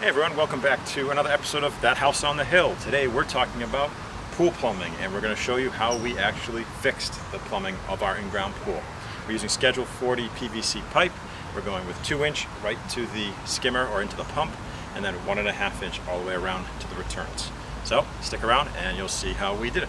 Hey everyone, welcome back to another episode of That House on the Hill. Today we're talking about pool plumbing and we're going to show you how we actually fixed the plumbing of our in-ground pool. We're using Schedule 40 PVC pipe. We're going with 2-inch right to the skimmer or into the pump, and then 1.5 inch all the way around to the returns. So stick around and you'll see how we did it.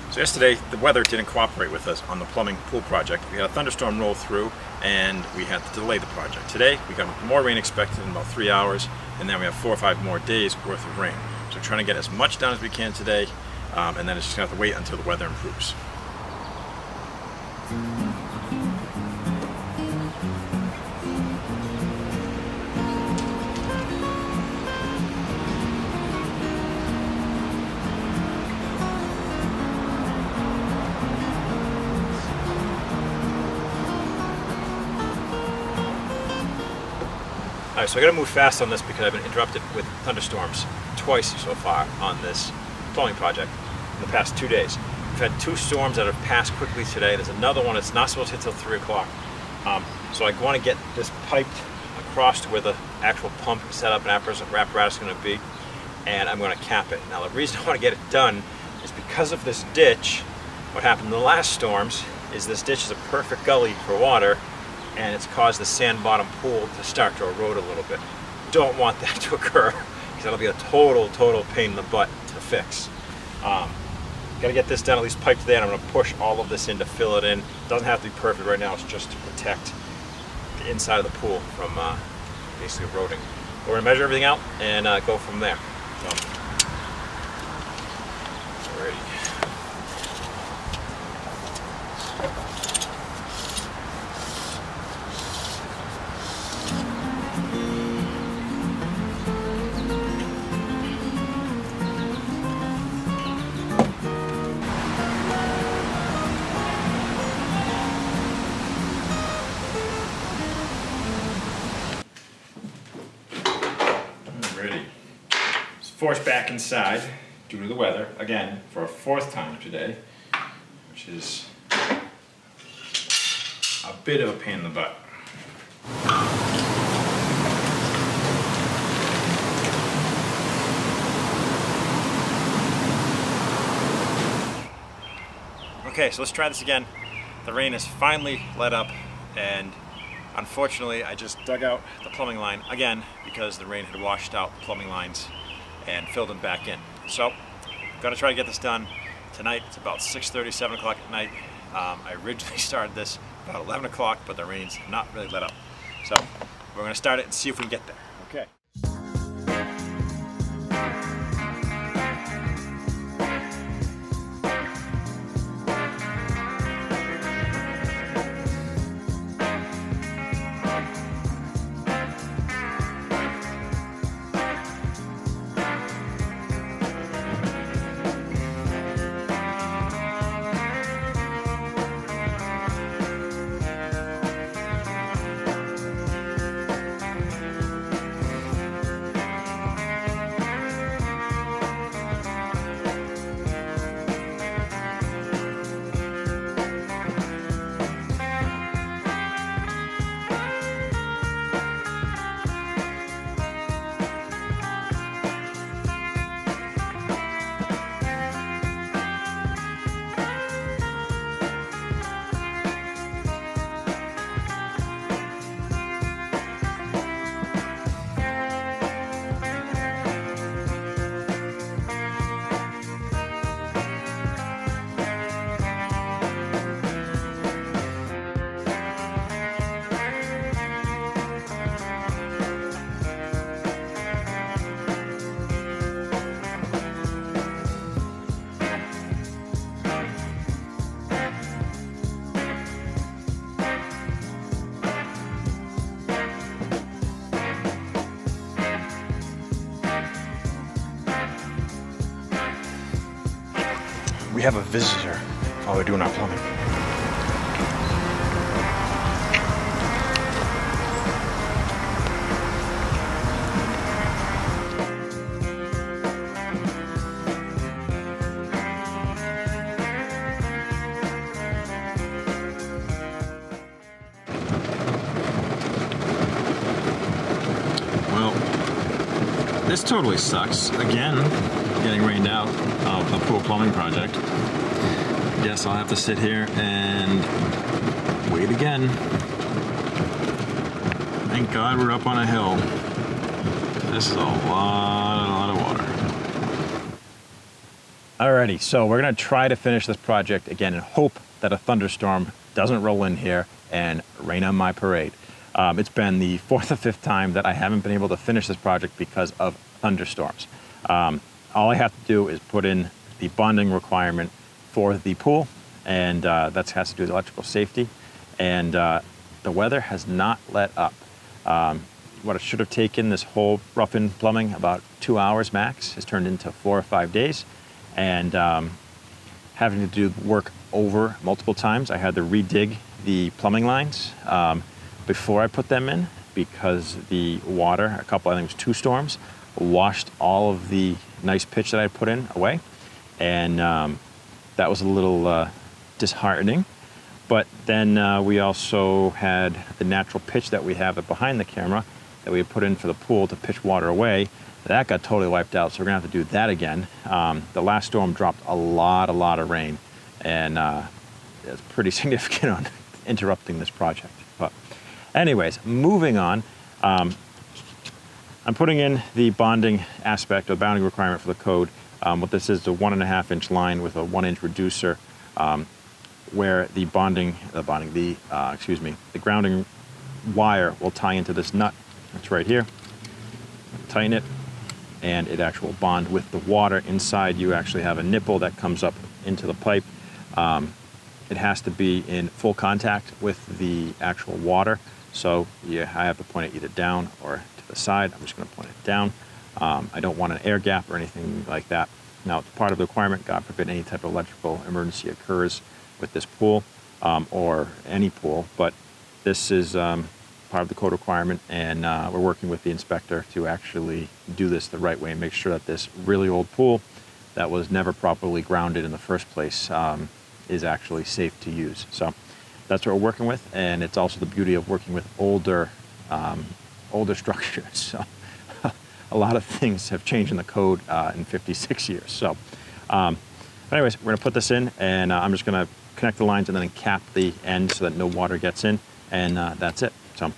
So yesterday, the weather didn't cooperate with us on the plumbing pool project. We had a thunderstorm roll through and we had to delay the project. Today, we got more rain expected in about 3 hours, and then we have 4 or 5 more days worth of rain. So we're trying to get as much done as we can today, and then it's just gonna have to wait until the weather improves. Alright, so I gotta move fast on this because I've been interrupted with thunderstorms twice so far on this plumbing project in the past 2 days. We've had 2 storms that have passed quickly today. There's another one that's not supposed to hit till 3 o'clock. So I want to get this piped across to where the actual pump setup and apparatus is going to be, and I'm going to cap it. Now the reason I want to get it done is because of this ditch. What happened in the last storms is this ditch is a perfect gully for water, and it's caused the sand bottom pool to start to erode a little bit. Don't want that to occur because that'll be a total pain in the butt to fix. Gotta get this done, at least piped there, and I'm gonna push all of this in to fill it in. Doesn't have to be perfect right now, it's just to protect the inside of the pool from basically eroding. We're gonna measure everything out and go from there. So, alrighty. Forced back inside due to the weather, again, for a 4th time today, which is a bit of a pain in the butt. Okay, so let's try this again. The rain has finally let up, and unfortunately I just dug out the plumbing line again because the rain had washed out the plumbing lines and filled them back in. So, I'm gonna try to get this done tonight. It's about 6:30, 7 o'clock at night. I originally started this about 11 o'clock, but the rain's not really let up. So we're gonna start it and see if we can get there. Okay. We have a visitor while we're doing our plumbing. Well, this totally sucks. Again, getting rained out of the pool plumbing project. Guess I'll have to sit here and wait again. Thank God we're up on a hill. This is a lot of water. Alrighty, so we're gonna try to finish this project again and hope that a thunderstorm doesn't roll in here and rain on my parade. It's been the 4th or 5th time that I haven't been able to finish this project because of thunderstorms. All I have to do is put in the bonding requirement for the pool, and that has to do with electrical safety. And the weather has not let up. What it should have taken this whole rough-in plumbing about 2 hours max has turned into 4 or 5 days. And having to do work over multiple times. I had to redig the plumbing lines before I put them in because the water, a couple, I think it was 2 storms, washed all of the nice pitch that I put in away. And that was a little disheartening. But then we also had the natural pitch that we have behind the camera that we had put in for the pool to pitch water away. That got totally wiped out, so we're gonna have to do that again. The last storm dropped a lot of rain, and it's pretty significant on interrupting this project. But anyways, moving on. I'm putting in the bonding aspect, or bonding requirement for the code. What this is a 1.5 inch line with a 1 inch reducer, where the the grounding wire will tie into this nut. That's right here. Tighten it, and it actually will bond with the water. Inside you actually have a nipple that comes up into the pipe. It has to be in full contact with the actual water. So yeah, I have to point it either down or to the side. I'm just going to point it down. I don't want an air gap or anything like that. Now, it's part of the requirement, God forbid any type of electrical emergency occurs with this pool or any pool, but this is part of the code requirement, and we're working with the inspector to actually do this the right way and make sure that this really old pool that was never properly grounded in the first place is actually safe to use. So that's what we're working with, and it's also the beauty of working with older structures. So a lot of things have changed in the code in 56 years. So anyways, we're gonna put this in, and I'm just gonna connect the lines and then cap the end so that no water gets in, and that's it. So.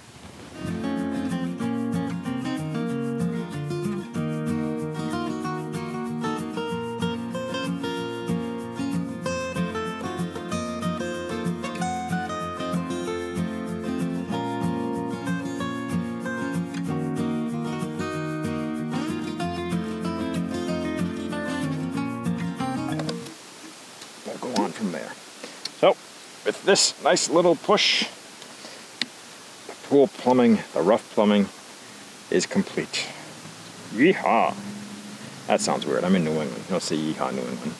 with this nice little push, the pool plumbing, the rough plumbing is complete. Yeehaw! That sounds weird. I'm in New England. You don't say yeehaw, New England.